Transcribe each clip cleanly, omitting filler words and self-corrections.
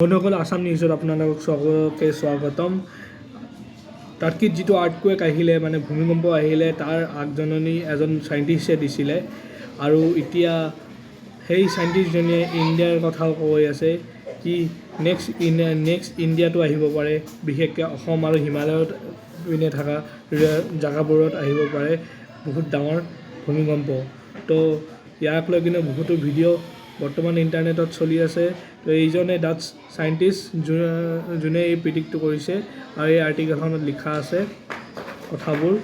বন্ধুসকল আসাম নিউজত আপোনালোকক স্বাগতম টাৰ্কিত যিটো আৰ্থকুৱেক আহিলে মানে ভূমিকম্প আহিলে তাৰ আগজননী এজন সাইণ্টিষ্টে দিছিলে আৰু এতিয়া সেই সাইণ্টিষ্টজনে ইণ্ডিয়াৰ কথাও কৈ আছে কি নেক্সট ইণ্ডিয়াটো আহিব পাৰে বিশেষকৈ অসম আৰু হিমালয়ত পিনে থকা জাগাবোৰত আহিব পাৰে বহুত ডাঙৰ ভূমিকম্প তো ইয়াক লৈ কিনে বহুতো ভিডিঅ' বৰ্তমান ইণ্টাৰনেটত চলি আছে তো এইজনে ডাচ সাইণ্টিষ্ট যোনে এই প্ৰিডিক্টটো কৰিছে আৰু এই আৰ্টিকেলখনত লিখা আছে কথাবোৰ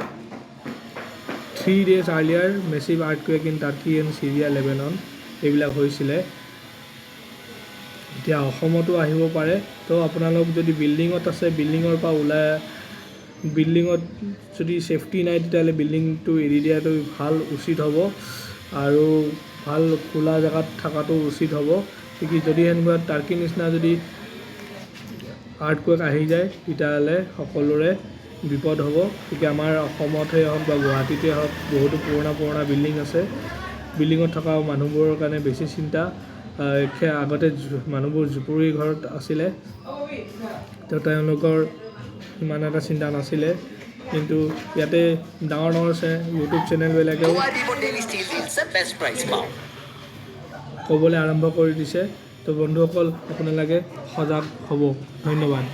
3 days earlier massive earthquake in Turkey and Syria Lebanon এইবিলাক হৈছিলে এতিয়া অসমতো আহিব পাৰে তো আপোনালোক যদি বিল্ডিঙত আছে বিল্ডিঙৰ পৰা ওলাই বিল্ডিঙত যদি সেফটি নাই তেতিয়াহ'লে বিল্ডিংটো এৰি দিয়াটো ভাল উচিত হ'ব আৰু ভাল খোলা জায়গাত থকাটো উচিত হ'ব কি যদি এনেকুৱা টাৰ্কি নিচিনা যদি আৰ্থকুৱেক আহি যায় তেতিয়াহ'লে সকলোৰে বিপদ হ'ব কি আমাৰ অসমতে হওক বা গুৱাহাটীতে হওক বহুতো পুৰণা বিল্ডিং আছে বিল্ডিঙত থকা মানুহবোৰৰ কাৰণে বেছি চিন্তা আগতে মানুহবোৰ জুপুৰি ঘৰত আছিলে তো তেওঁলোকৰ ইমান এটা চিন্তা নাছিলে কিন্তু ইয়াতে ডাঙৰ ইউটিউব চেনেলবিলাকেও ক'বলৈ আৰম্ভ কৰি দিছে তো বন্ধুসকল আপোনালোকে সজাগ হ'ব ধন্যবাদ